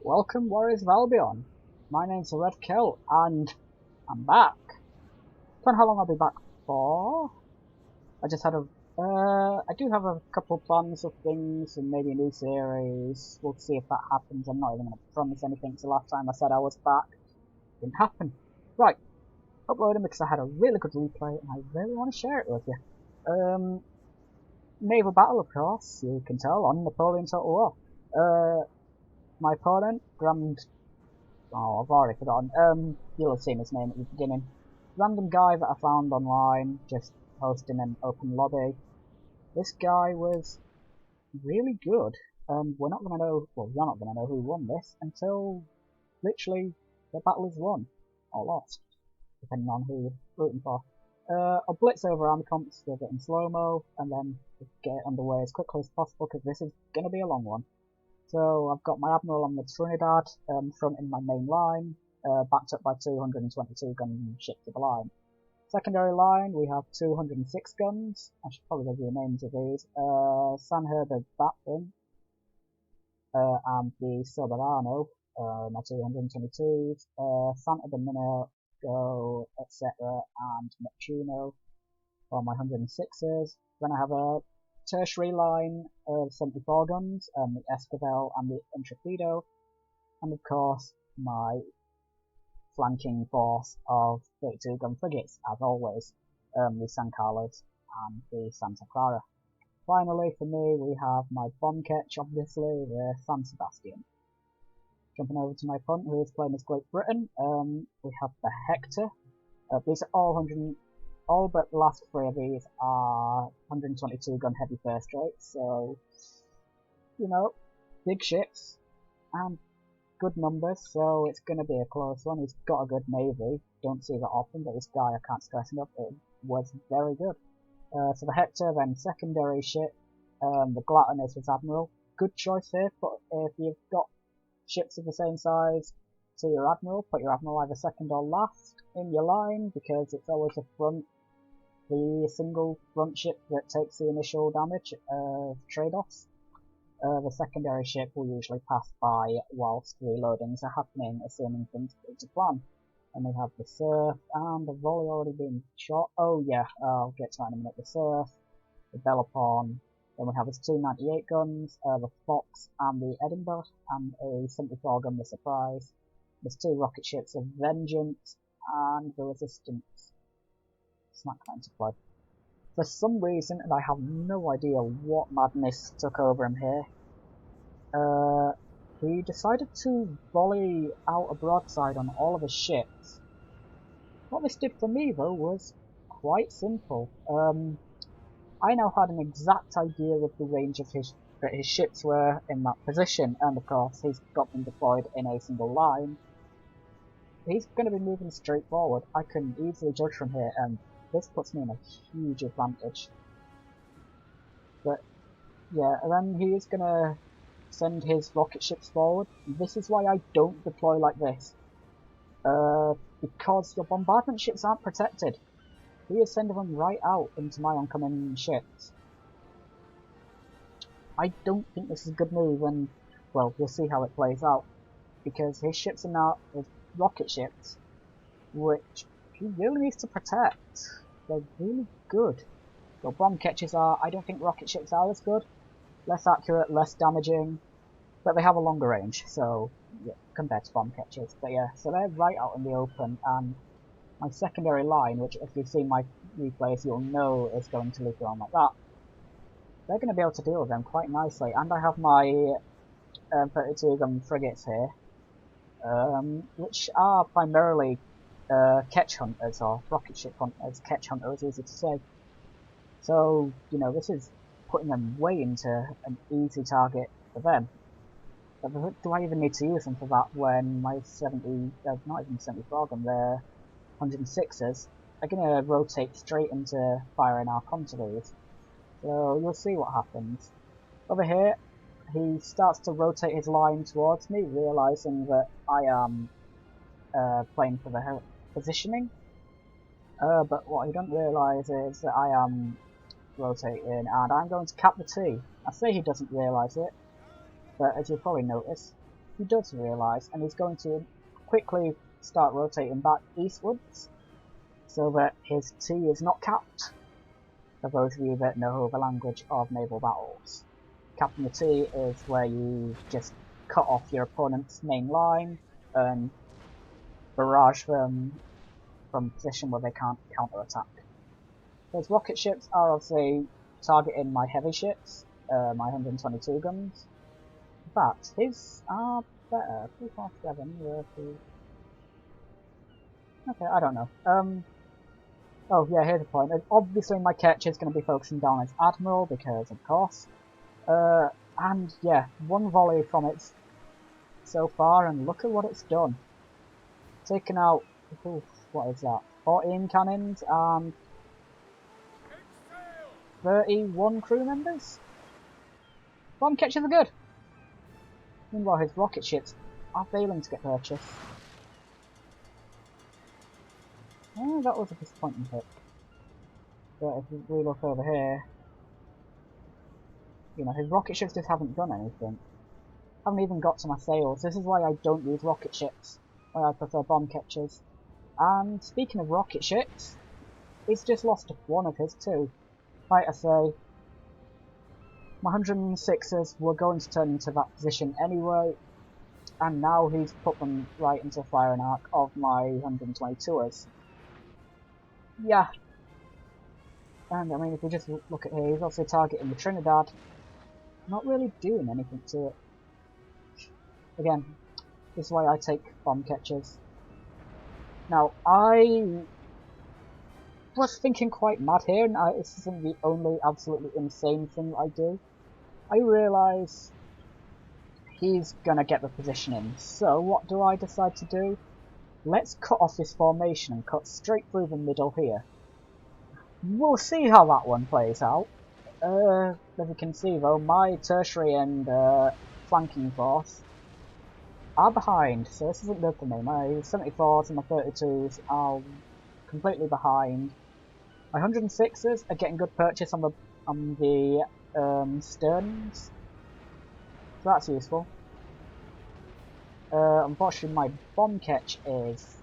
Welcome, Warriors of Albion. My name's the Red Kill, and I'm back. Don't know how long I'll be back for. I do have a couple of plans of things, and maybe a new series. We'll see if that happens. I'm not even going to promise anything. So last time I said I was back, it didn't happen. Right, uploading because I had a really good replay, and I really want to share it with you. Naval battle, of course. You can tell on Napoleon Total War. My opponent, I've already forgotten. You'll have seen his name at the beginning. Random guy that I found online, just hosting an open lobby. This guy was really good. We're not gonna know, well, you're not gonna know who won this until literally the battle is won or lost, depending on who you're rooting for. I'll blitz over army comps with it in slow-mo, and then get it underway as quickly as possible because this is gonna be a long one. So I've got my Admiral on the Trinidad, front in my main line, backed up by 222 gun ships of the line. Secondary line, we have 206 guns. I should probably give you the names of these. San Herbert Batman, and the Soberano, my 222s, Santa Domingo, etc., and Neptuno for my 106s. Then I have a tertiary line of 74 guns, the Esquivel and the Intrepido, and of course my flanking force of 32 gun frigates, as always, the San Carlos and the Santa Clara. Finally, for me, we have my bomb catch, obviously, the San Sebastian. Jumping over to my opponent, who is playing as Great Britain, we have the Hector. These are all but the last three of these are 122 gun heavy first rates, so, you know, big ships and good numbers, so it's going to be a close one. He's got a good navy, don't see that often, but this guy, I can't stress enough, it was very good. So the Hector, then secondary ship, the Glaton is his Admiral. Good choice here, but if you've got ships of the same size to your Admiral, put your Admiral either second or last in your line, because it's always the single front ship that takes the initial damage trade-offs. The secondary ship will usually pass by whilst reloadings are happening, assuming things go to plan. And we have the Surf, and the volley already been shot. Oh yeah, I'll get to that in a minute. The Surf, the Belopon, then we have his 298 guns, the Fox and the Edinburgh, and a 74 gun, the Surprise. There's two rocket ships of Vengeance and the Resistance. It's not going to play. For some reason, and I have no idea what madness took over him here, he decided to volley out a broadside on all of his ships. What this did for me, though, was quite simple. I now had an exact idea of the range of that his ships were in that position, and of course he's got them deployed in a single line. He's going to be moving straight forward. I can easily judge from here, and this puts me in a huge advantage. But yeah, and then he is going to send his rocket ships forward. This is why I don't deploy like this. Because your bombardment ships aren't protected. He is sending them right out into my oncoming ships. I don't think this is a good move, and well, we'll see how it plays out. Because his ships are now his rocket ships, which he really needs to protect. They're really good. Well, bomb catches are, I don't think rocket ships are as good. Less accurate, less damaging, but they have a longer range, so yeah, compared to bomb catches. But yeah, so they're right out in the open, and my secondary line, which if you've seen my replays you'll know is going to loop around like that, they're going to be able to deal with them quite nicely. And I have my 32 gun frigates here, which are primarily catch hunters, or rocket ship hunters. Catch hunter is easy to say. So, you know, this is putting them way into an easy target for them. But do I even need to use them for that when my 70, not even 74 gun, their 106s are going to rotate straight into firing our these. So you'll see what happens. Over here, he starts to rotate his line towards me, realising that I am playing for the positioning. But what he doesn't realise is that I am rotating, and I'm going to cap the T. I say he doesn't realise it, but as you'll probably notice, he does realise, and he's going to quickly start rotating back eastwards, so that his T is not capped. For those of you that know the language of naval battles, capping the T is where you just cut off your opponent's main line and barrage them from a position where they can't counter-attack. Those rocket ships are obviously targeting my heavy ships, my 122 guns. In fact, his are better. 357 versus... Okay, I don't know. Oh yeah, here's the point. Obviously my catch is going to be focusing down as Admiral, because of course. And yeah, one volley from it so far, and look at what it's done. Taken out, oof, what is that? 14 cannons and 31 crew members? Bomb catchers are good! Meanwhile his rocket ships are failing to get purchased. Oh, that was a disappointing hit. But if we look over here, you know, his rocket ships just haven't done anything. Haven't even got to my sails. This is why I don't use rocket ships. Why I prefer bomb catchers. And speaking of rocket ships, he's just lost one of his too. Like I say, my 106ers were going to turn into that position anyway, and now he's put them right into the firing arc of my 122ers. Yeah. And I mean, if we just look at here, he's also targeting the Trinidad. Not really doing anything to it. Again, this is why I take bomb catchers. Now, I was thinking quite mad here, and this isn't the only absolutely insane thing I do. I realise he's gonna get the position in, so what do I decide to do? Let's cut off this formation and cut straight through the middle here. We'll see how that one plays out. As you can see though, my tertiary and flanking force are behind, so this isn't good for me. My 74s and my 32s are completely behind. My 106s are getting good purchase on the sterns, so that's useful. Unfortunately my bomb catch is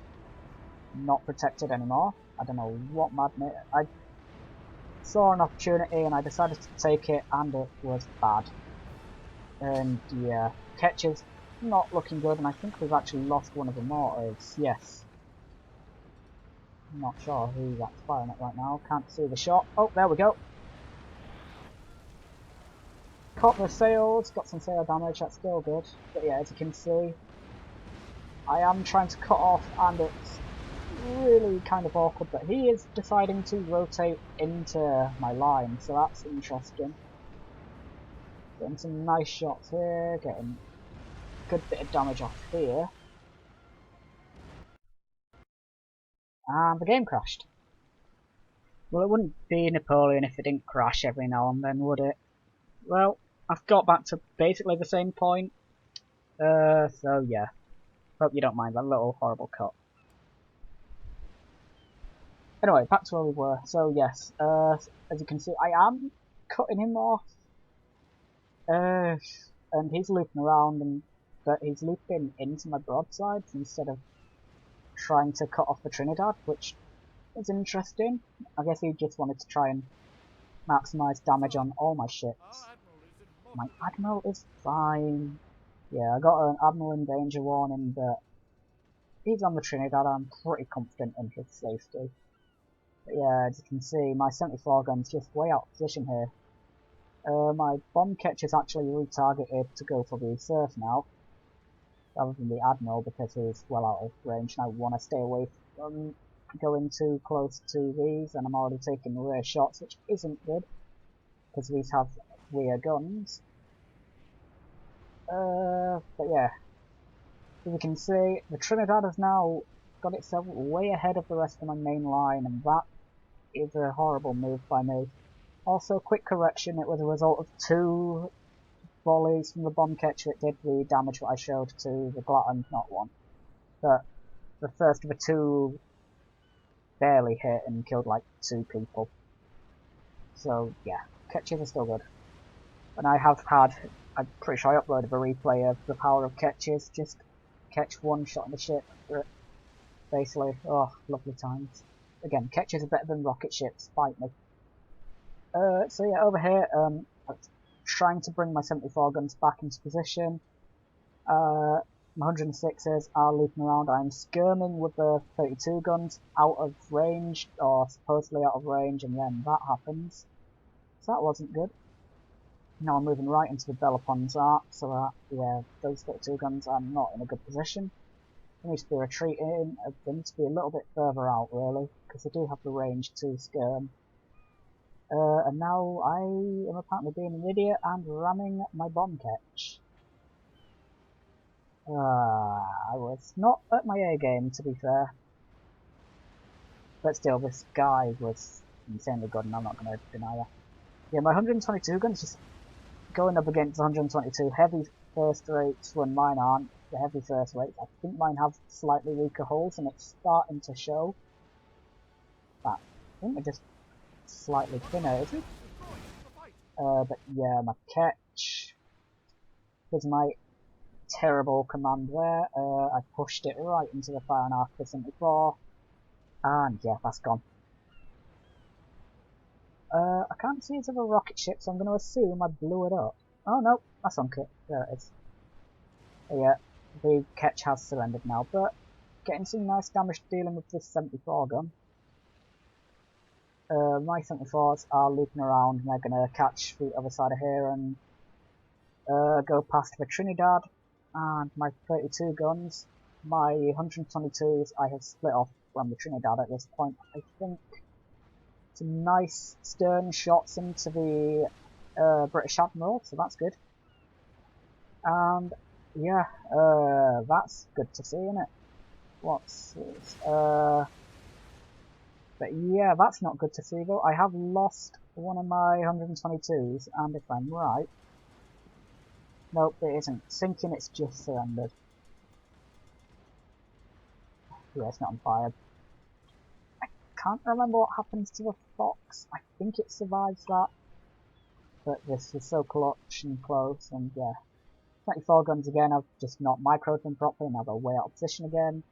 not protected anymore. I don't know what madness. I saw an opportunity and I decided to take it, and it was bad. And yeah, catch is not looking good, and I think we've actually lost one of the mortars. Yes. I'm not sure who that's firing at right now. Can't see the shot. Oh, there we go. Caught the sails, got some sail damage, that's still good. But yeah, as you can see, I am trying to cut off, and it's really kind of awkward, but he is deciding to rotate into my line, so that's interesting. Getting some nice shots here, getting a good bit of damage off here. And the game crashed. Well, it wouldn't be Napoleon if it didn't crash every now and then, would it? Well, I've got back to basically the same point. So yeah. Hope you don't mind that little horrible cut. Anyway, back to where we were. So yes, as you can see, I am cutting him off. And he's looping around, but he's looping into my broadsides instead of trying to cut off the Trinidad, which is interesting. I guess he just wanted to try and maximise damage on all my ships. My Admiral is fine. Yeah, I got an Admiral in danger warning, but he's on the Trinidad. I'm pretty confident in his safety. But yeah, as you can see, my 74 gun's just way out of position here. My bomb catch is actually retargeted to go for the Surf now, rather than the Admiral, because he's well out of range and I want to stay away from going too close to these, and I'm already taking rear shots, which isn't good, because these have rear guns. But yeah, as you can see, the Trinidad has now got itself way ahead of the rest of my main line, and that is a horrible move by me. Also, quick correction, it was a result of 2 volleys from the bomb catcher that did the damage that I showed to the Glutton, not 1. But the first of the 2 barely hit and killed like 2 people. So yeah, catches are still good. And I have had I'm pretty sure I uploaded a replay of the power of catches. Just catch one shot in the ship. Basically, oh, lovely times. Again, catches are better than rocket ships, fight me. So yeah, over here, I'm trying to bring my 74 guns back into position. My 106s are looping around. I'm skirming with the 32 guns out of range, or supposedly out of range, and then that happens. So that wasn't good. Now I'm moving right into the Belopon's arc, so that, yeah, those 32 guns are not in a good position. They need to be retreating, they need to be a little bit further out, really, because they do have the range to skirm. And now I am apparently being an idiot and ramming my bomb catch. I was not at my A game, to be fair. But still, this guy was insanely good, and I'm not going to deny that. Yeah, my 122 gun's just going up against 122 heavy first rates when mine aren't the heavy first rates. I think mine have slightly weaker hulls, and it's starting to show. But I think they're just slightly thinner, is it? But yeah, my catch. Here's my terrible command there. I pushed it right into the fire and arc for 74. And yeah, that's gone. I can't see its other rocket ship, so I'm going to assume I blew it up. Oh no, I sunk it. There it is. Yeah, the catch has surrendered now, but getting some nice damage dealing with this 74 gun. My 74s are looping around, and they're going to catch the other side of here and go past the Trinidad. And my 32 guns, my 122s, I have split off from the Trinidad at this point, I think. Some nice stern shots into the British Admiral, so that's good. And yeah, that's good to see, isn't it? What's this? But yeah, that's not good to see though. I have lost one of my 122s, and if I'm right, nope, it isn't sinking, it's just surrendered. Yeah, it's not on fire. I can't remember what happens to the Fox. I think it survives that. But this was so clutch and close, and yeah. 24 guns again, I've just not microed them properly, now they're way out of position again.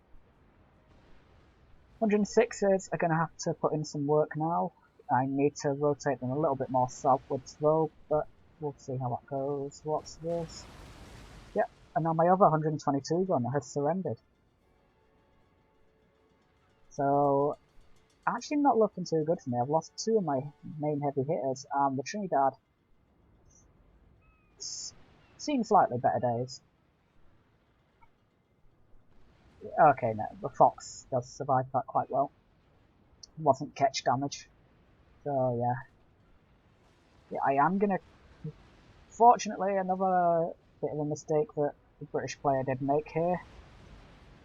106s are going to have to put in some work now. I need to rotate them a little bit more southwards though, but we'll see how that goes. What's this? Yep, and now my other 122 gun has surrendered. So, actually not looking too good for me. I've lost two of my main heavy hitters, and the Trinidad seen slightly better days. Okay, no, the Fox does survive that quite well. Wasn't catch damage. So yeah. Yeah, I am gonna... Fortunately, another bit of a mistake that the British player did make here.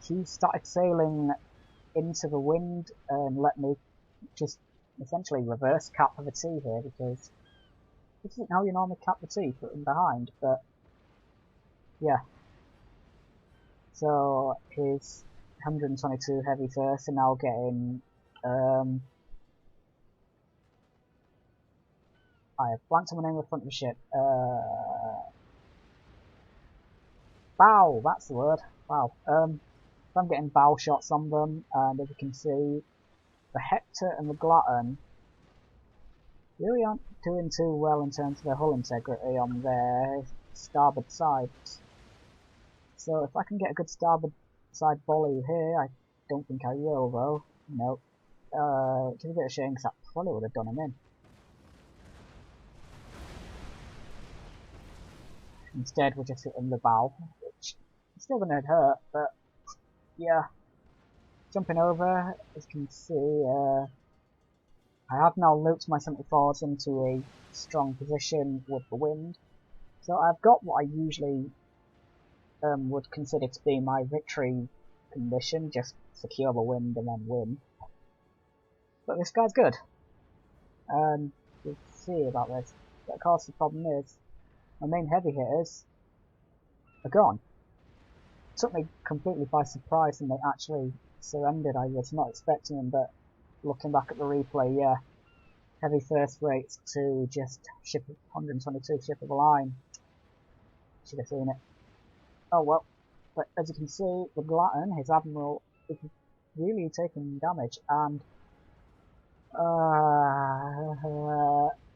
He started sailing into the wind and let me just essentially reverse cap the T here, because this isn't how you normally cap the T, put them behind, but yeah. So his 122 heavy first, and now getting I have blanked on the name of the front of the ship. Bow, that's the word. Wow. I'm getting bow shots on them, and as you can see, the Hector and the Glatton really aren't doing too well in terms of their hull integrity on their starboard sides. So if I can get a good starboard side volley here, I don't think I will though. Nope. Which is a bit of a shame, because that probably would have done him in. Instead we're just hitting the bow, which is still going to hurt, but yeah. Jumping over, as you can see, I have now looped my 74s into a strong position with the wind. So I've got what I usually would consider to be my victory condition, just secure the wind and then win. But this guy's good. And we'll see about this. But of course the problem is, my main heavy hitters are gone. It took me completely by surprise and they actually surrendered. I was not expecting them, but looking back at the replay, yeah. Heavy first rates to just ship 122 ship of the line. Should have seen it. Oh well. But as you can see, the Glatton, his admiral, is really taking damage, and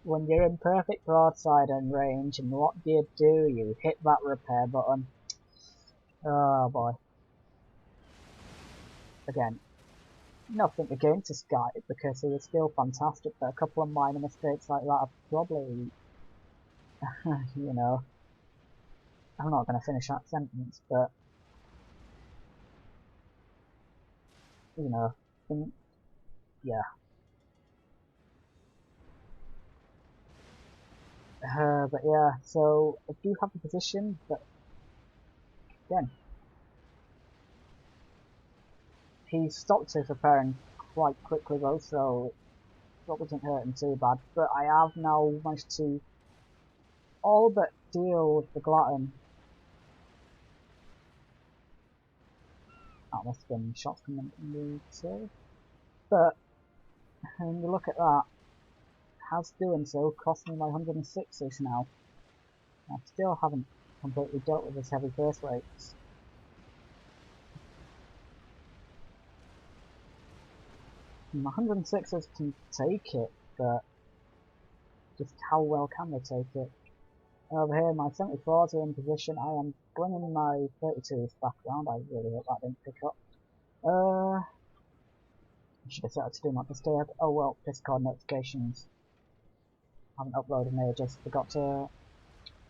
when you're in perfect broadside and range, and what do? You hit that repair button. Oh boy. Again, nothing against this guy, because he was still fantastic, but a couple of minor mistakes like that are probably, you know, I'm not going to finish that sentence, but, you know, yeah. But yeah, so I do have the position, but again, he stopped his repairing quite quickly though, so that wasn't hurting too bad. But I have now managed to all but deal with the Glatton. That must have been shots coming from me too. But when you look at that, has doing so cost me my 106s now. I still haven't completely dealt with his heavy burst rates. My 106s can take it, but just how well can they take it? Over here, my 74s are in position. I am bringing my 32s back around. I really hope that didn't pick up. I should have set out to do my disturb. Oh well, Discord notifications. Haven't uploaded in ages. Forgot to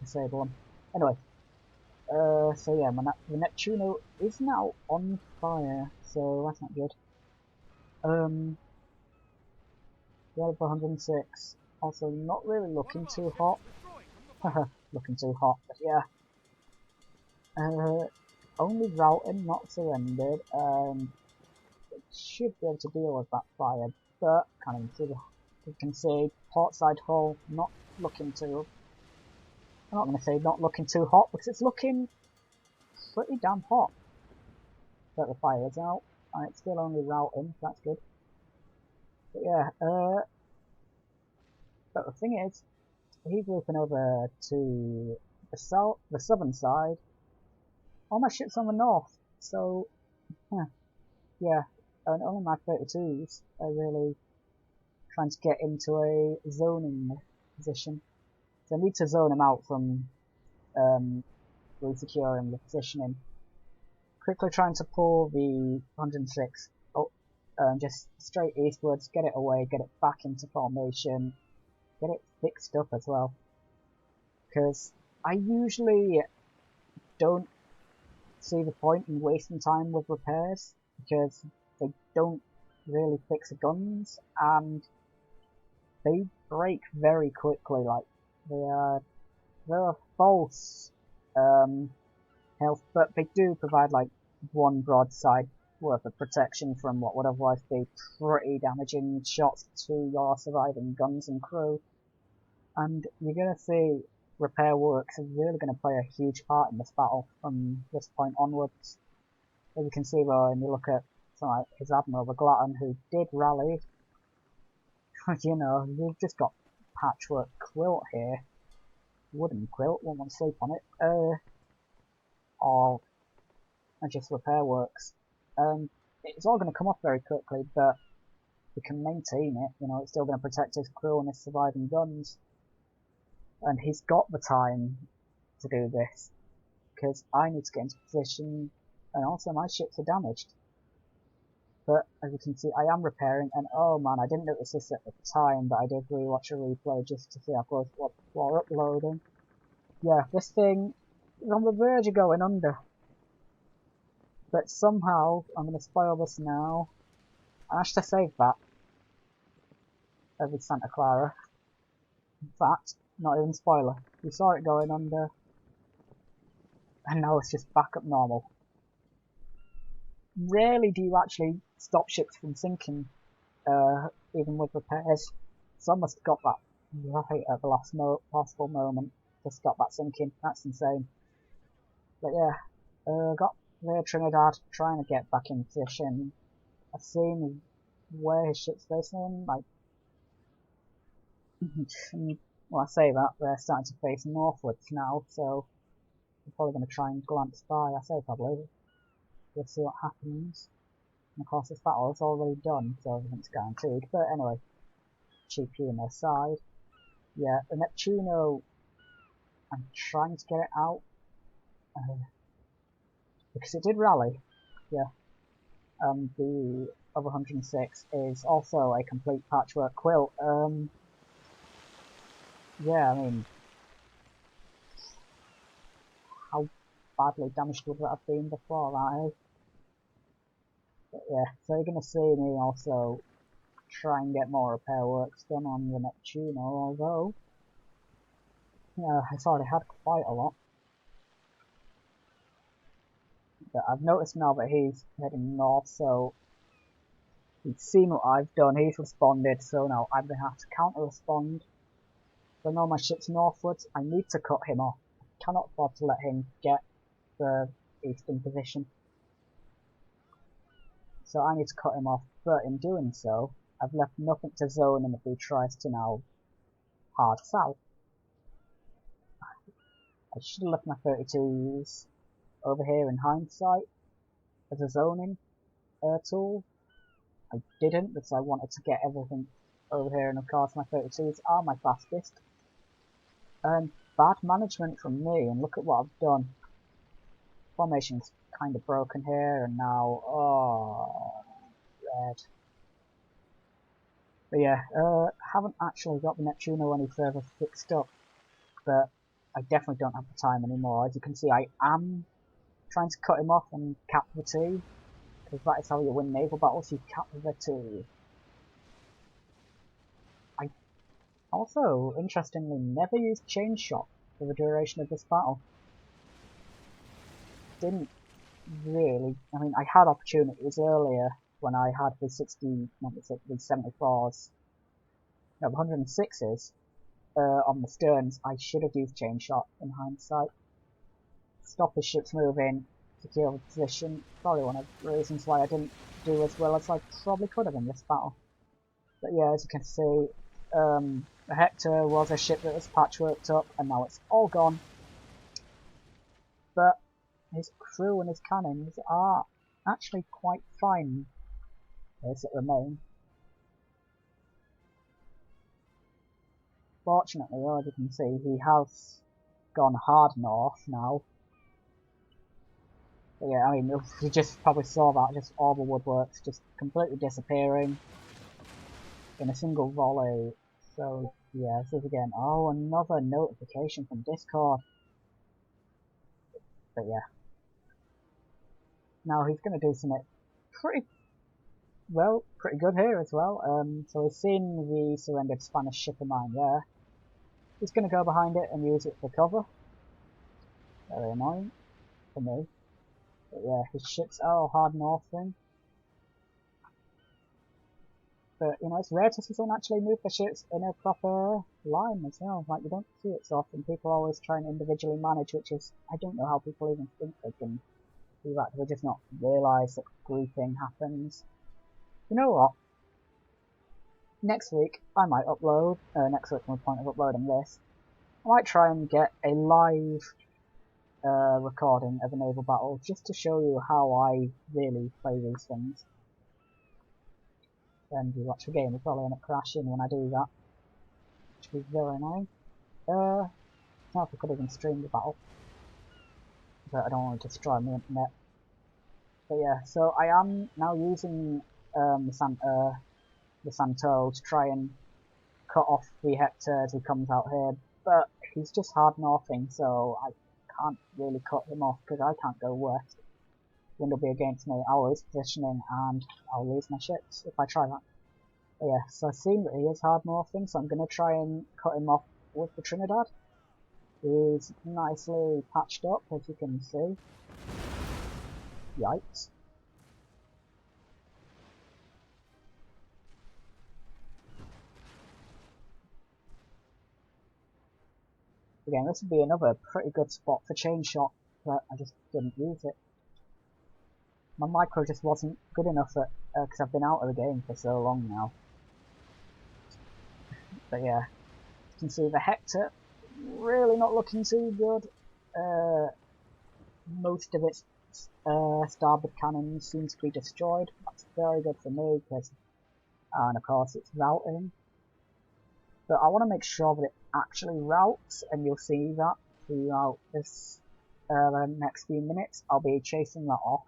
disable them. Anyway, so yeah, the Neptuno is now on fire, so that's not good. The other 106. Also, not really looking too hot. Looking too hot, but yeah. Only routing, not surrendered. Should be able to deal with that fire, but kind of you can see portside hull not looking too. I'm not going to say not looking too hot because it's looking pretty damn hot. But the fire is out, and it's still only routing, so that's good. But yeah, but the thing is, he's moving over to the southern side. All my ship's on the north, so yeah, and only my 32s are really trying to get into a zoning position. So I need to zone him out from resecuring the positioning. Quickly trying to pull the 106 up, just straight eastwards, get it away, get it back into formation, get it fixed up as well. Because I usually don't see the point in wasting time with repairs, because they don't really fix the guns, and they break very quickly. Like they're a false health, but they do provide like one broadside worth of protection from what would otherwise be pretty damaging shots to your surviving guns and crew. And you're gonna see repair works are really going to play a huge part in this battle from this point onwards. As you can see though, when you look at like his admiral, the Glatton, who did rally, you know, you've just got patchwork quilt here, wooden quilt, won't want to sleep on it, or just repair works. It's all going to come off very quickly, but we can maintain it, you know, it's still going to protect his crew and his surviving guns. And he's got the time to do this, because I need to get into position, and also my ships are damaged. But as you can see, I am repairing, and oh man, I didn't notice this at the time, but I did rewatch a replay just to see how close it was before uploading. Yeah, this thing is on the verge of going under. But somehow, I'm going to spoil this now. I should have saved that over Santa Clara. In fact, not even spoiler. You saw it going under, and now it's just back up normal. Rarely do you actually stop ships from sinking, even with repairs. So I must have got that right at the last possible moment to stop that sinking. That's insane. But yeah, got Rear Trinidad trying to get back in position. I've seen where his ship's facing, like, well, I say that, they're starting to face northwards now, so I'm probably going to try and glance by. I say probably. We'll see what happens. And of course this battle is already done, so everything's guaranteed. But anyway, GP on their side. Yeah, the Neptuno, I'm trying to get it out. Because it did rally. Yeah. The other 106 is also a complete patchwork quilt. Yeah, I mean, how badly damaged would that have been before that, eh? But yeah, so you're gonna see me also try and get more repair works done on the Neptuno, although, yeah, it's already had quite a lot. But I've noticed now that he's heading north, so he's seen what I've done, he's responded, so now I'm gonna have to counter-respond. So now my ship's northwards, I need to cut him off. I cannot afford to let him get the eastern position. So I need to cut him off, but in doing so, I've left nothing to zone him if he tries to now hard south. I should have left my 32s over here in hindsight as a zoning tool. I didn't because I wanted to get everything over here, and of course my 32s are my fastest. Bad management from me, and look at what I've done. Formation's kind of broken here, and now, oh, red. But yeah, haven't actually got the Neptuno any further fixed up, but I definitely don't have the time anymore. As you can see, I am trying to cut him off and cap the T, because that is how you win naval battles, you cap the T. I also, interestingly, never used chain shot for the duration of this battle. Didn't really, I mean, I had opportunities earlier when I had the 74s, no, the 106s on the sterns. I should have used chain shot in hindsight. Stop his ships moving, secure the position. Probably one of the reasons why I didn't do as well as I probably could have in this battle. But yeah, as you can see, the Hector was a ship that was patchworked up, and now it's all gone. But his crew and his cannons are actually quite fine as it remain. Fortunately, as you can see, he has gone hard north now. But yeah, I mean, you just probably saw that, just all the woodworks just completely disappearing in a single volley. So yeah, this is again, oh, another notification from Discord. But yeah. Now he's going to do something pretty good here as well. So he's seen the surrendered Spanish ship of mine there. He's going to go behind it and use it for cover. Very annoying for me. But yeah, his ships are hard northing. But, you know, it's rare to see someone actually move the ships in a proper line as well. Like, you don't see it so often. People always try and individually manage, which is, I don't know how people even think they can do that. They just not realise that grouping happens. You know what? Next week, I might upload, next week from the point of uploading this, I might try and get a live recording of a naval battle, just to show you how I really play these things. And you watch the game, will probably end up crashing when I do that, which would be very annoying. Now if I could even stream the battle, but I don't want to destroy my internet. But yeah, so I am now using the Santo to try and cut off the Hector as he comes out here, but he's just hard northing, so I can't really cut him off because I can't go west. Wind will be against me, I'll lose positioning and I'll lose my ships if I try that. But yeah, so I've seen that he is hard northing, so I'm going to try and cut him off with the Trinidad. He's nicely patched up, as you can see. Yikes. Again, this would be another pretty good spot for chain shot, but I just didn't use it. My micro just wasn't good enough because I've been out of the game for so long now. But yeah, you can see the Hector really not looking too good. most of its starboard cannons seem to be destroyed. That's very good for me, and of course it's routing. But I want to make sure that it actually routes, and you'll see that throughout this the next few minutes. I'll be chasing that off,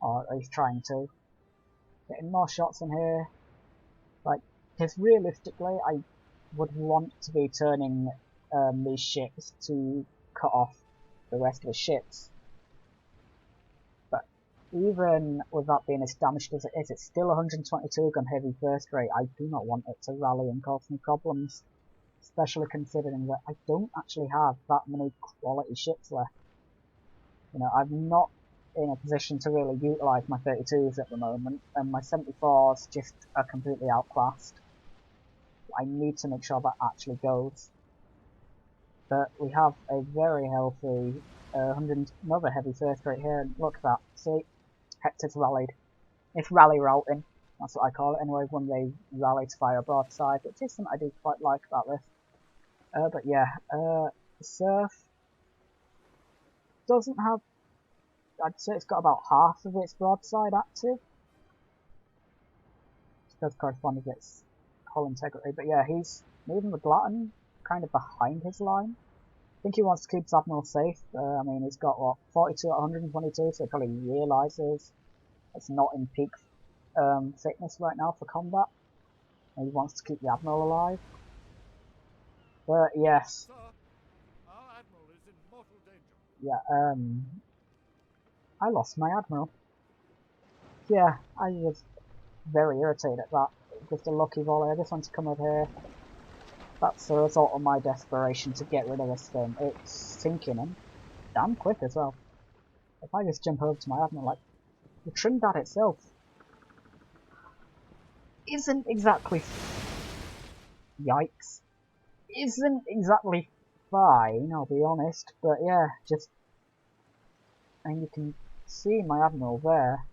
or at least trying to. Getting more shots in here. Like, because realistically, I would want to be turning these ships to cut off the rest of the ships. But even with that being as damaged as it is, it's still 122 gun heavy first rate. I do not want it to rally and cause me problems, especially considering that I don't actually have that many quality ships left. You know, I'm not in a position to really utilise my 32s at the moment, and my 74s just are completely outclassed. I need to make sure that actually goes. But we have a very healthy 100, another heavy first rate here, and look at that. See, Hector's rallied. It's rally routing, that's what I call it anyway, when they rally to fire broadside, which is something I do quite like about this. But yeah, the Surf doesn't have, I'd say it's got about half of its broadside active. Which does correspond with its hull integrity, but yeah, he's moving the Glatton kind of behind his line. I think he wants to keep his Admiral safe. I mean, he's got, what, 42 at 122, so he probably realises it's not in peak fitness right now for combat. And he wants to keep the Admiral alive. But, yes. Sir, our Admiral is in mortal danger. Yeah, I lost my Admiral. Yeah, I was very irritated at that. Just a lucky volley. I just want to come over here. That's the result of my desperation to get rid of this thing. It's sinking in. Damn quick as well. If I just jump over to my Admiral, like, the Trinidad itself isn't exactly... Yikes. Isn't exactly fine, I'll be honest. But yeah, just... And you can see my Admiral there.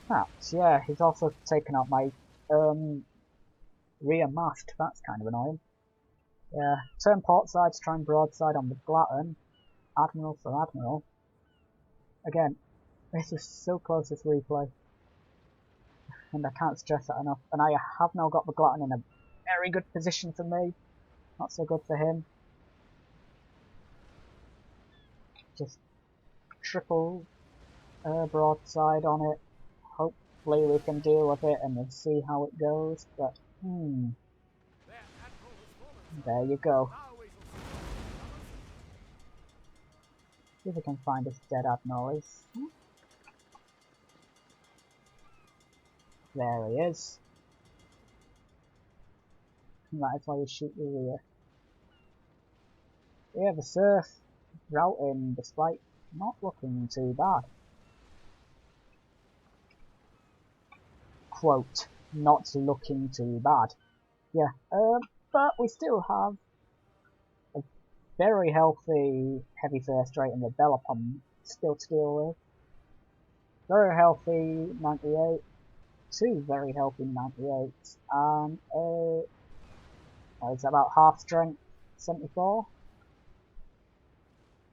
Perhaps, yeah, he's also taken out my rear mast. That's kind of annoying. Yeah, turn port side to try and broadside on the Glatton. Admiral for Admiral. Again, this is so close, this replay. And I can't stress that enough. And I have now got the Glatton in a very good position for me. Not so good for him. Just triple broadside on it. Hopefully we can deal with it and we'll see how it goes. But, there you go. See if we can find this dead Admiral. There he is. And that is why you shoot the rear. Yeah, the Surf routing, despite not looking too bad. Quote, not looking too bad. Yeah, but we still have a very healthy heavy first rate in the Belapon still to deal with. Very healthy 98, two very healthy 98s, and it's about half strength 74.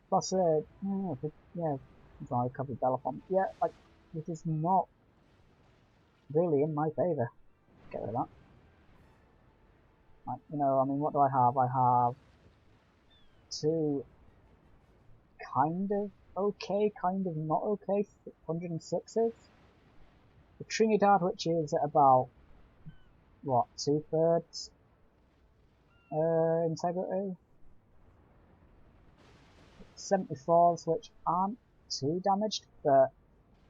Plus yeah, a couple of Belapon. Yeah, like, this is not really in my favour. Get rid of that. Like, you know, I mean, what do I have? I have two kind of okay, kind of not okay 106s. The Trinidad, which is at about, what, 2/3 integrity. 74s, which aren't too damaged, but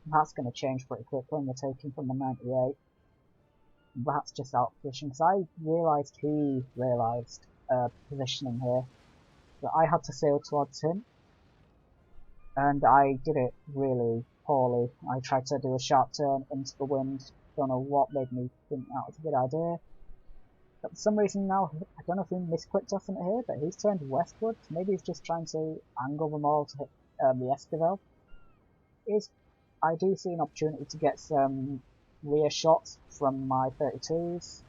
that's going to change pretty quickly when we're taking from the 98. That's just out of position, because I realised he realised positioning here, that I had to sail towards him, and I did it really poorly. I tried to do a sharp turn into the wind, don't know what made me think that was a good idea. But for some reason now, I don't know if he misclicked off into here, but he's turned westward. Maybe he's just trying to angle them all to hit the Esquivel. I do see an opportunity to get some rear shots from my 32s.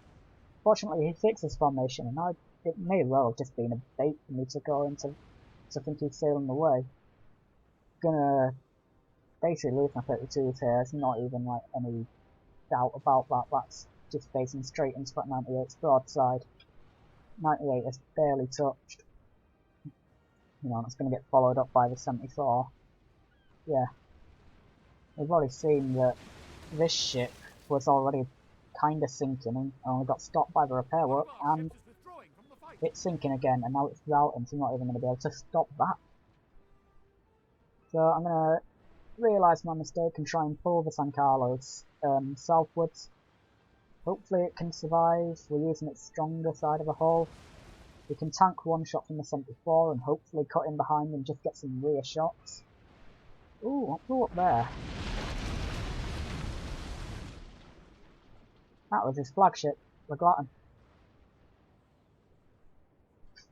Fortunately, he fixed his formation, and it may well have just been a bait for me to go into, to think he's sailing away. gonna basically lose my 32s here. There's not even like any doubt about that. That's just facing straight into that 98's broadside. 98 is barely touched. You know, it's gonna get followed up by the 74. Yeah. We've already seen that this ship was already kinda sinking and only got stopped by the repair work, and it's sinking again, and now it's routing, so you're not even going to be able to stop that. So I'm going to realise my mistake and try and pull the San Carlos southwards. Hopefully it can survive. We're using its stronger side of the hull. We can tank one shot from the 74 and hopefully cut in behind and just get some rear shots. Ooh, what blew up there? That was his flagship, the Glutton.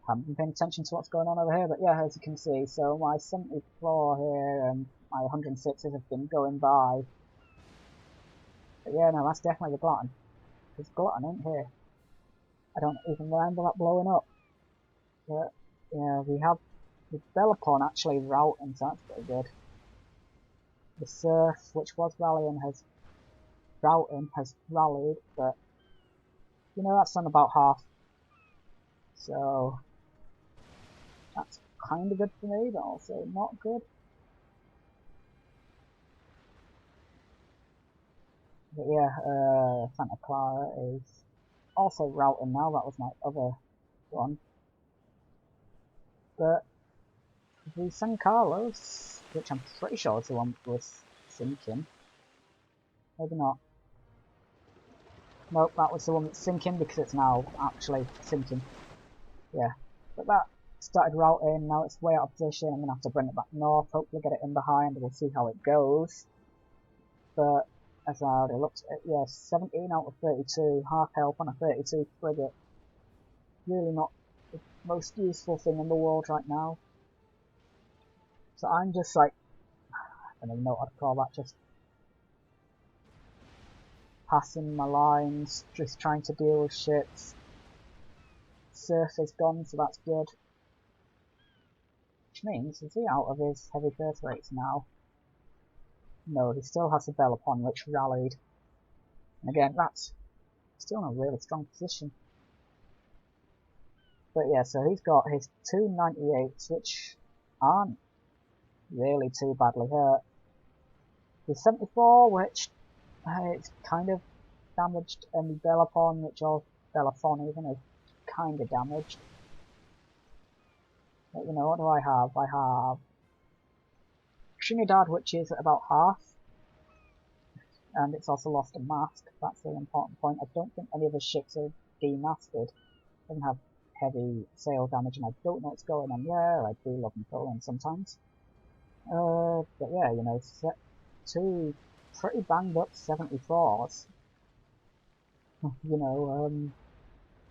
Haven't been paying attention to what's going on over here, but yeah, as you can see, so my 74 here and my 106s have been going by. But yeah, no, that's definitely the Glutton. Because Glutton ain't here. I don't even remember that blowing up. But yeah, we have the Belapon actually routing, so that's pretty good. The Surf, which was rallying, has rallied, but you know, that's done about half. So that's kind of good for me, but also not good. But yeah, Santa Clara is also routing now. That was my other one. But the San Carlos, which I'm pretty sure is the one that was sinking. Maybe not. Nope, that was the one that's sinking because it's now actually sinking. Yeah. But that started routing, now it's way out of position. I'm going to have to bring it back north, hopefully get it in behind, and we'll see how it goes. But as I already looked at, yeah, 17 out of 32, half help on a 32 frigate. Really not the most useful thing in the world right now. So I'm just like, I don't even know what to call that, just passing my lines, just trying to deal with ships. Surf is gone, so that's good. Which means, is he out of his heavy first rates now? No, he still has the Belapon, which rallied. And again, that's still in a really strong position. But yeah, so he's got his 298s, which aren't really too badly hurt. The 74, which it's kind of damaged, and the Belapon, which or Belafon even, is kind of damaged. But you know, what do I have? I have Trinidad, which is at about half, and it's also lost a mast. That's the important point. I don't think any of the ships are demasted. Doesn't have heavy sail damage, and I don't know what's going on there. I do love Napoleon sometimes. But yeah, you know, two pretty banged up 74s. You know,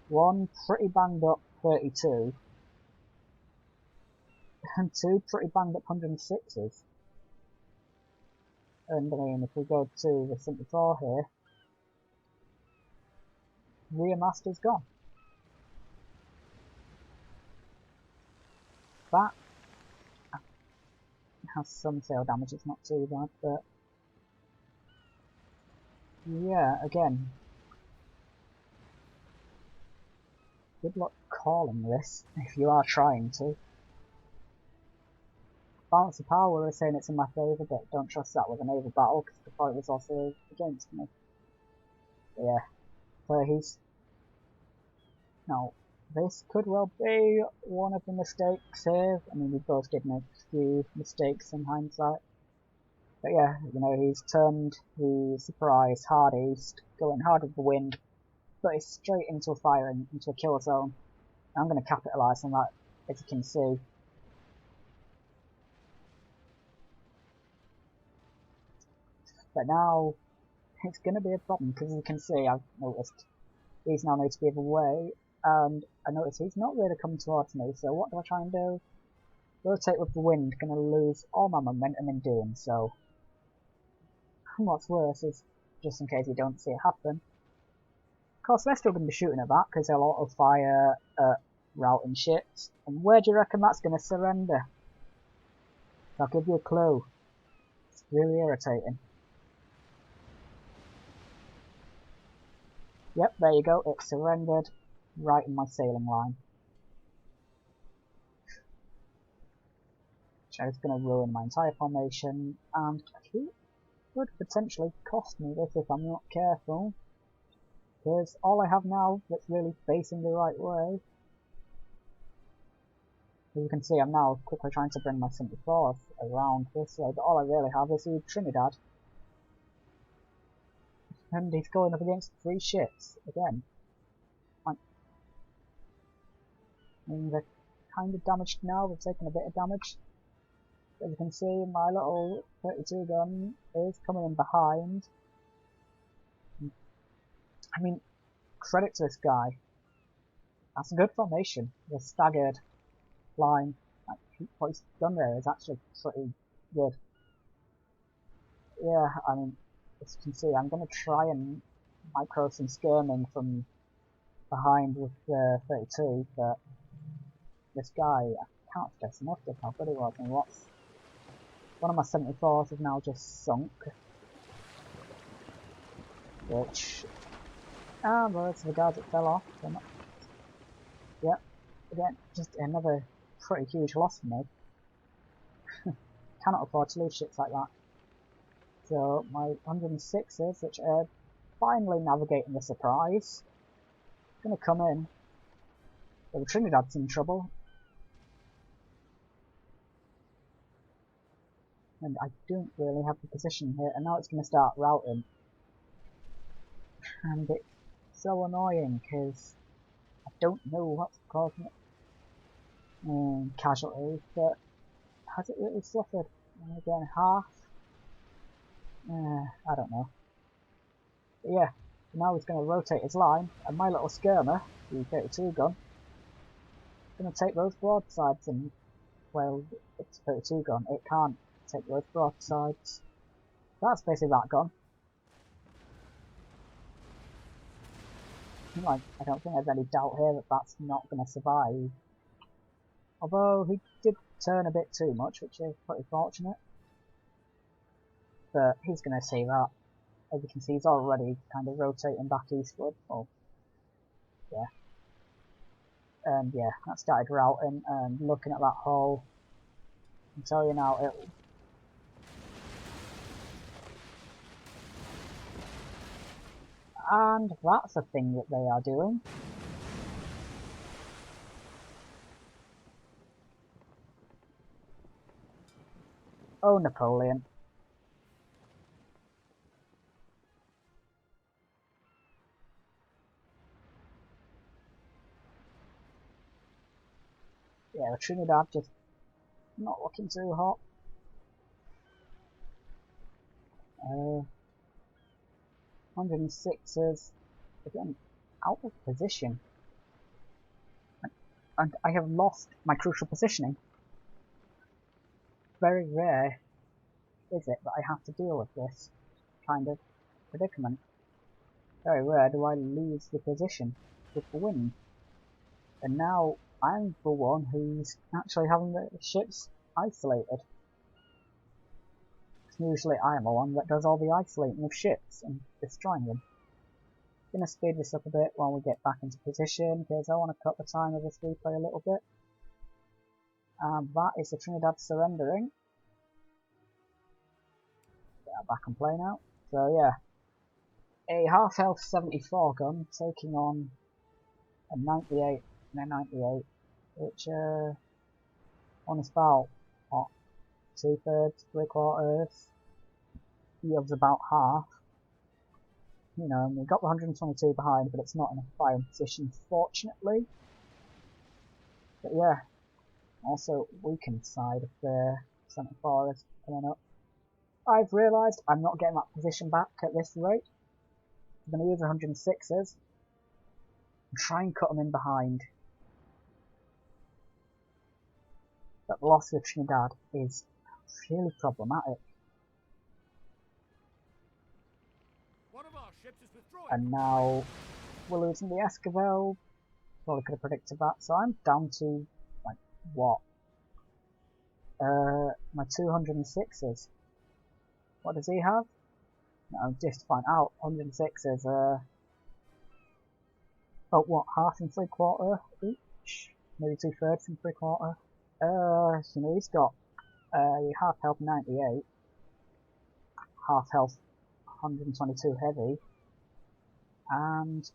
one pretty banged up 32, and two pretty banged up 106s. And I mean, if we go to the 74 here, rear mast is gone. That has some sail damage, it's not too bad, but yeah, again, good luck calling this, if you are trying to. Balance of power is saying it's in my favour, but don't trust that with a naval battle, because the fight was also against me. But yeah, so he's... Now, this could well be one of the mistakes here. I mean, we both did make a few mistakes in hindsight. But yeah, you know, he's turned the Surprise hard east, going hard with the wind, but it's straight into a fire, into a kill zone. I'm going to capitalise on that, as you can see. But now, it's going to be a problem, because as you can see, I've noticed these now need to be the way, and I notice he's not really coming towards me, so what do I try and do? Rotate with the wind, going to lose all my momentum in doing so. And what's worse is, just in case you don't see it happen, of course they're still going to be shooting at that, because they'll auto-fire at routing ships, and where do you reckon that's going to surrender? I'll give you a clue. It's really irritating. Yep, there you go. It surrendered right in my sailing line. Which is going to ruin my entire formation, and it could potentially cost me this if I'm not careful. Because all I have now that's really facing the right way. As you can see, I'm now quickly trying to bring my 74th around this way, but all I really have is the Trinidad. And he's going up against 3 ships again. I mean, they're kind of damaged now, they've taken a bit of damage. As you can see, my little 32 gun is coming in behind. I mean, credit to this guy. That's a good formation. The staggered line. What he's done there is actually pretty good. Yeah, I mean, as you can see, I'm going to try and micro some skirming from behind with the 32, but this guy, I can't stress enough just how good he was. And one of my 74s is now just sunk, which, well, that's the guys that fell off. Yeah, again, just another pretty huge loss for me. Cannot afford to lose ships like that. So my 106s, which are finally navigating the surprise, gonna come in. So the Trinidad's in trouble. And I don't really have the position here, and now it's gonna start routing. And it's so annoying, because I don't know what's causing it. Casualties, but has it really suffered? And again, half? I don't know. But yeah, so now he's going to rotate his line, and my little skirmer, the 32 gun, is going to take those broadsides, and, well, it's a 32 gun, it can't take those broadsides. That's basically that gun. Like, I don't think there's any doubt here that that's not going to survive. Although, he did turn a bit too much, which is pretty fortunate. But he's going to see that. As you can see, he's already kind of rotating back eastward. Oh, yeah. And yeah, that started routing, and looking at that hole, I can tell you now, and that's a thing that they are doing. Oh, Napoleon. Yeah, the Trinidad just not looking too hot. 106s, again, out of position. And I have lost my crucial positioning. Very rare is it that I have to deal with this kind of predicament. Very rare do I lose the position with the wind. And now I'm the one who's actually having the ships isolated. Usually I am the one that does all the isolating of ships and destroying them. I'm going to speed this up a bit while we get back into position, because I want to cut the time of this replay a little bit. That is the Trinidad surrendering. Get back and play now. So yeah, a half-health 74 gun taking on a 98 and a 98, which on about, what, 2/3, 3/4, he has about half. You know, and we got the 122 behind, but it's not in a firing position, fortunately. But yeah, also weakened side of the 74 is coming up. I've realised I'm not getting that position back at this rate. I'm going to use the 106s and try and cut them in behind. But the loss of Trinidad is really problematic. One of our ships is withdrawing. And now we're losing the Esquivel. Probably could have predicted that. So I'm down to, like, what? My 206s. What does he have? No, just to find out. 106s, oh, what, half and 3/4 each? Maybe 2/3 and 3/4. You know, he's got, half health 98, half health 122 heavy, and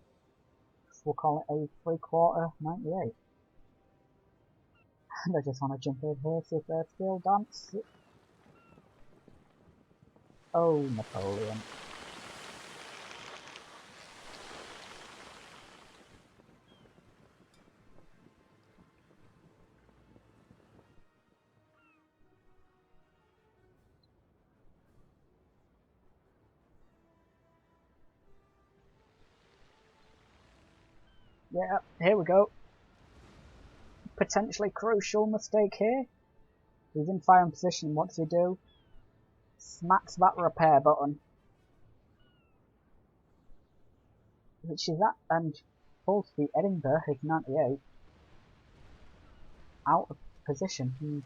we'll call it a 3/4 98. And I just want to jump over here, see if they're still dancing. Oh, Napoleon. Yeah, here we go. Potentially crucial mistake here. He's in firing position, what does he do? Smacks that repair button. Which is that, and pulls the Edinburgh, his 98, out of position.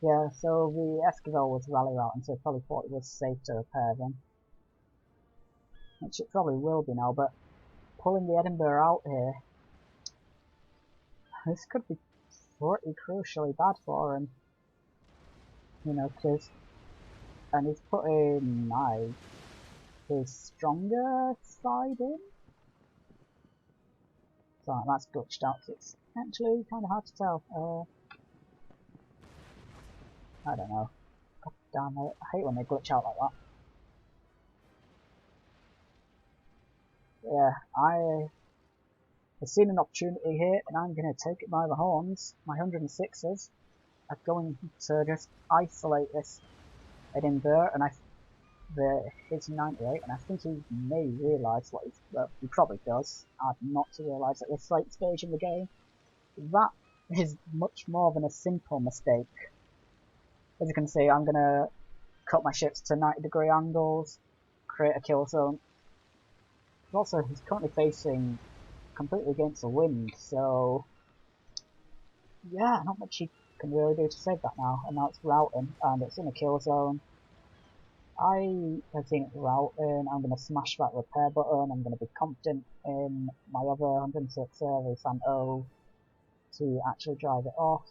Yeah, so the Esquivel was rally route, and so probably thought it was safe to repair them. Which it probably will be now, but pulling the Edinburgh out here, this could be pretty crucially bad for him. You know, because, and he's putting his stronger side in. So that's glitched out. It's actually kind of hard to tell. I don't know. God damn it! I hate when they glitch out like that. Yeah, I have seen an opportunity here, and I'm going to take it by the horns. My 106s are going to just isolate this Edinburgh, and his 98, and I think he may realise what he probably does, not to realise at this late stage in the game. That is much more than a simple mistake. As you can see, I'm going to cut my ships to 90-degree angles, create a kill zone. Also, he's currently facing completely against the wind, so yeah, not much he can really do to save that now. And now it's routing, and it's in a kill zone. I have seen it routing. I'm going to smash that repair button. I'm going to be confident in my other 106 service and O to actually drive it off.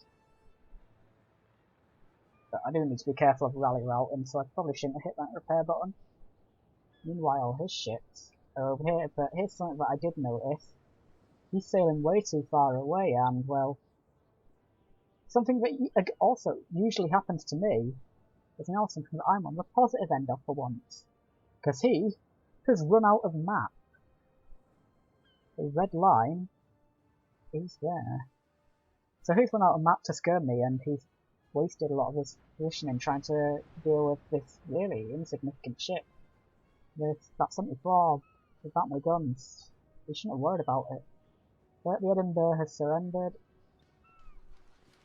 But I do need to be careful of rally routing, so I probably shouldn't have hit that repair button. Meanwhile, his ships are over here, but here's something that I did notice. He's sailing way too far away, and, well, something that also usually happens to me is now something that I'm on the positive end of for once. Because he has run out of map. The red line is there. So he's run out of map to scare me, and he's wasted a lot of his positioning trying to deal with this really insignificant ship. That 74 with that many guns. He shouldn't have worried about it. But the Edinburgh has surrendered,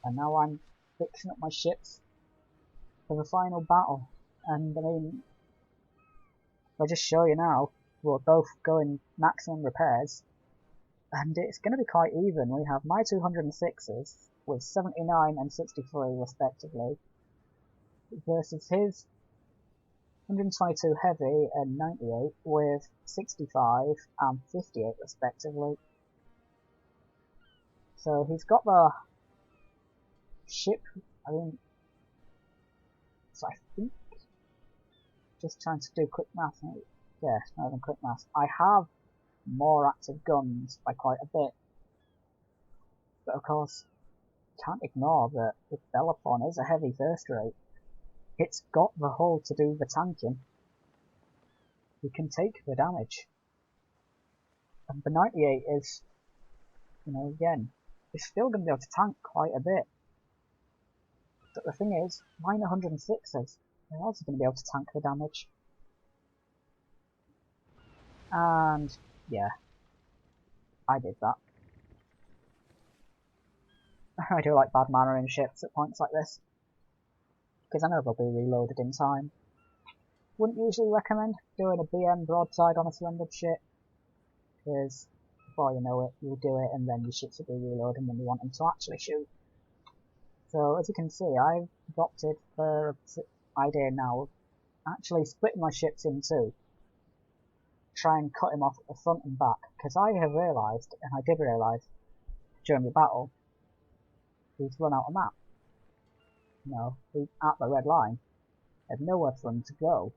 and now I'm fixing up my ships for the final battle. And I mean, I'll just show you now, we're both going maximum repairs, and it's going to be quite even. We have my 206s with 79 and 63 respectively, versus his 122 heavy and 98 with 65 and 58 respectively. So he's got the ship, so I think, just trying to do quick math, yeah, not even quick math, I have more active guns by quite a bit. But of course, can't ignore that the Bellerophon is a heavy first rate. It's got the hull to do the tanking. You can take the damage. And the 98 is, you know, again, it's still going to be able to tank quite a bit. But the thing is, mine 106s, they're also going to be able to tank the damage. And, yeah, I did that. I do like bad manner in ships at points like this, because I know they'll be reloaded in time. Wouldn't usually recommend doing a BM broadside on a surrendered ship, because before you know it, you'll do it and then your ships will be reloading when you want them to actually shoot. So as you can see, I've adopted the idea now of actually splitting my ships in two, try and cut him off at the front and back, because I have realised, and I did realise during the battle, he's run out of map. You know, he's at the red line. There's nowhere for him to go.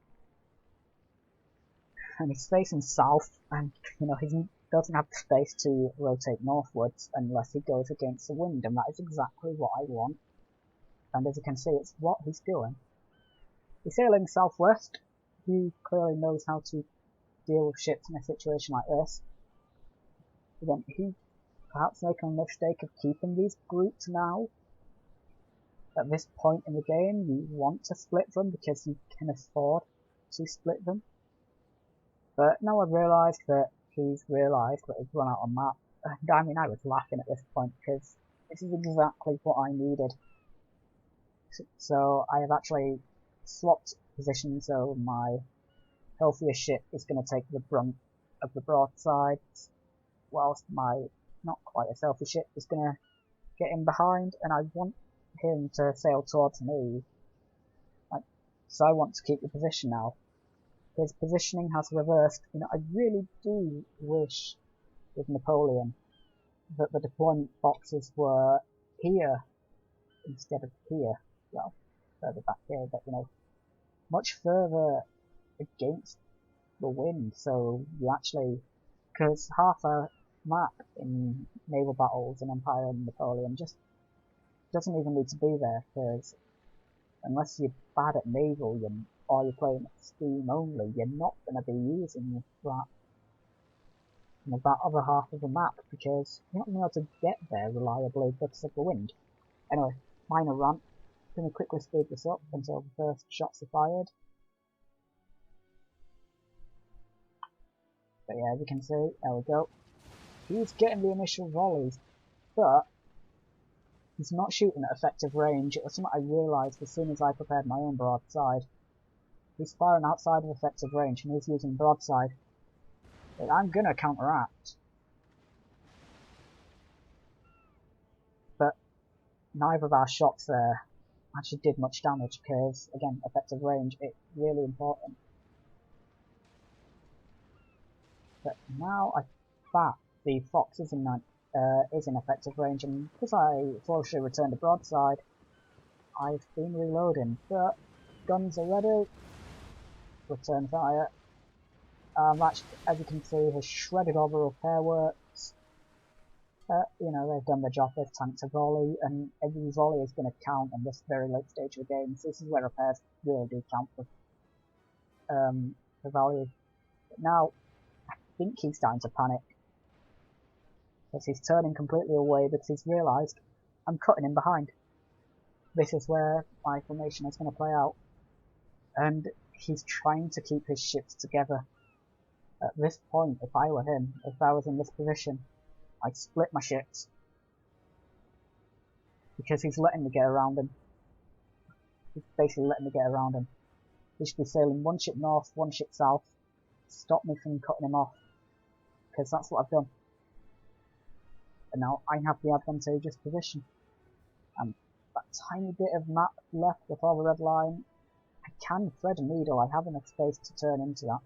And he's facing south, and you know, he doesn't have the space to rotate northwards unless he goes against the wind, and that is exactly what I want. And as you can see, it's what he's doing. He's sailing southwest. He clearly knows how to deal with ships in a situation like this. Again, he perhaps making a mistake of keeping these groups now. At this point in the game, you want to split them because you can afford to split them. But now I've realised that he's realised that he's run out of map. I mean, I was laughing at this point because this is exactly what I needed. So I have actually swapped positions, so my healthier ship is going to take the brunt of the broadsides, whilst my not quite as healthy ship is going to get in behind, and I want him to sail towards me. So I want to keep the position now. His positioning has reversed. You know, I really do wish with Napoleon that the deployment boxes were here instead of here. Well, further back here, but you know, much further against the wind, so you actually, because half a map in naval battles in Empire and Napoleon just doesn't even need to be there, because unless you're bad at naval or you're playing at steam only, you're not going to be using that, you know, that other half of the map, because you're not going to be able to get there reliably because of the wind. Anyway, minor rant. Going to quickly speed this up until the first shots are fired. But yeah, as you can see, there we go. He's getting the initial volleys, but he's not shooting at effective range. It was something I realised as soon as I prepared my own broadside. He's firing outside of effective range and he's using broadside. But I'm going to counteract. But neither of our shots there actually did much damage because, again, effective range, it's really important. But now I fact the Fox is in effective range, and because I flawlessly returned a broadside, I've been reloading. But guns are ready. Return fire. That, as you can see, has shredded all the repair works. You know, they've done the job. They've tanked a volley, and every volley is going to count in this very late stage of the game. So this is where repairs really do count for the value. But now, I think he's starting to panic. Because he's turning completely away because he's realised I'm cutting him behind. This is where my formation is going to play out. And he's trying to keep his ships together. At this point, if I were him, if I was in this position, I'd split my ships. Because he's letting me get around him. He's basically letting me get around him. He should be sailing one ship north, one ship south. Stop me from cutting him off. Because that's what I've done. And now I have the advantageous position. And that tiny bit of map left before the red line, I can thread a needle. I have enough space to turn into that.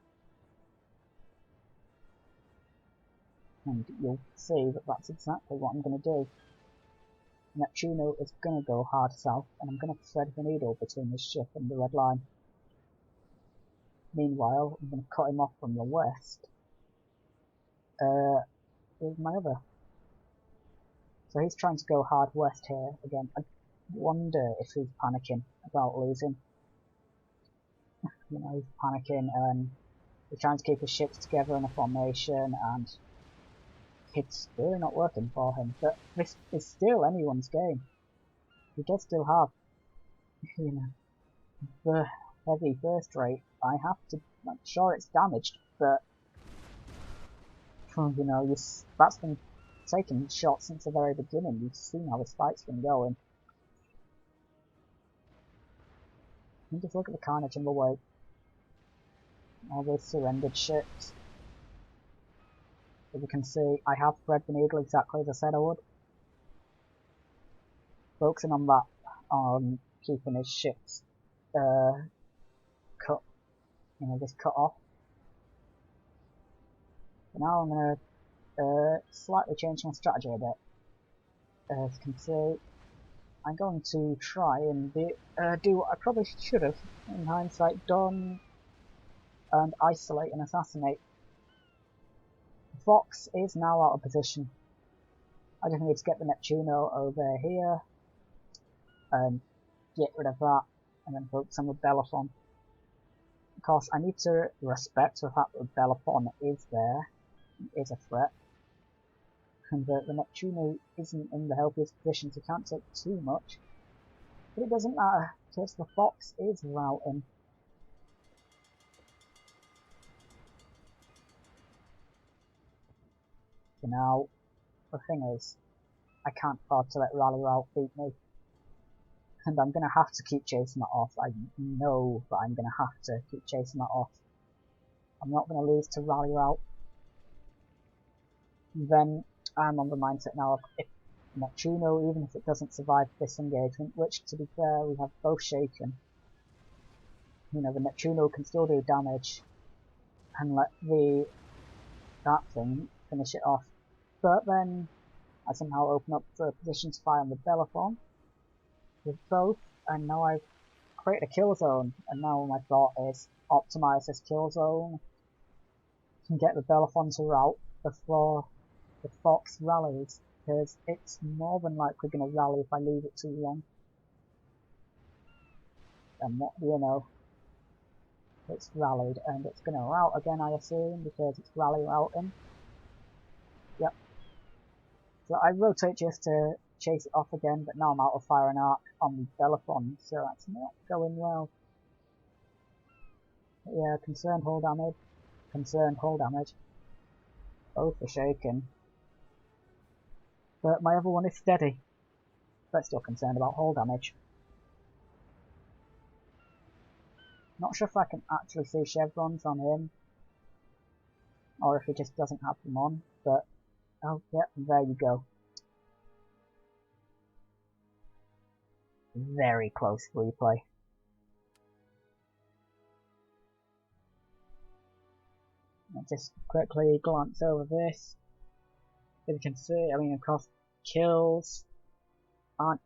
And you'll see that that's exactly what I'm going to do. Neptuno is going to go hard south, and I'm going to thread the needle between his ship and the red line. Meanwhile, I'm going to cut him off from the west with my other. So he's trying to go hard west here again. I wonder if he's panicking about losing. You know, he's panicking and he's trying to keep his ships together in a formation, and it's really not working for him. But this is still anyone's game. He does still have, you know, the heavy burst rate. I have to, I'm sure it's damaged, but you know, that's been taking shots since the very beginning. You've seen how this fight's been going. And just look at the carnage in the way. All those surrendered ships. As you can see, I have thread the needle exactly as I said I would. Focusing on that on keeping his ships cut, just cut off. So now I'm gonna slightly change my strategy a bit. As you can see, I'm going to try and do what I probably should have, in hindsight, done and isolate and assassinate. The Fox is now out of position. I just need to get the Neptuno over here and get rid of that and then focus on the Bellerophon. Of course, I need to respect the fact that the Bellerophon is there, is a threat, and that the Neptuno isn't in the healthiest position, so can't take too much. But it doesn't matter, because the Fox is routing. So now, the thing is, I can't afford to let Rally Route beat me. And I'm gonna have to keep chasing that off. I know that I'm gonna have to keep chasing that off. I'm not gonna lose to Rally Route. Then I'm on the mindset now of if Neptuno, even if it doesn't survive this engagement, which to be fair we have both shaken, the Neptuno can still do damage and let that thing finish it off. But then I somehow open up the position to fire on the Bellerophon with both, and now I've created a kill zone, and now my thought is optimize this kill zone and get the Bellerophon to route before the Fox rallies, because it's more than likely going to rally if I leave it too long. And what do you know? It's rallied, and it's going to route again, I assume, because it's rally routing. Yep. So I rotate just to chase it off again, but now I'm out of fire and arc on the Bellerophon, so that's not going well. But yeah, concerned hull damage. Both are shaken. But my other one is steady, but still concerned about hull damage. Not sure if I can actually see chevrons on him, or if he just doesn't have them on, but oh yeah, there you go. Very close replay. I'll just quickly glance over this. As you can see, of course, kills aren't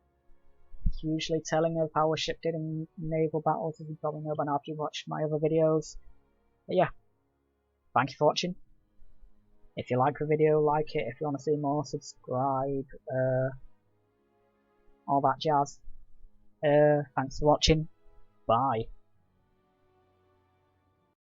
hugely telling of how a ship did in naval battles, as you probably know by now if you watched my other videos. But yeah, thank you for watching. If you like the video, like it. If you want to see more, subscribe. All that jazz. Thanks for watching. Bye.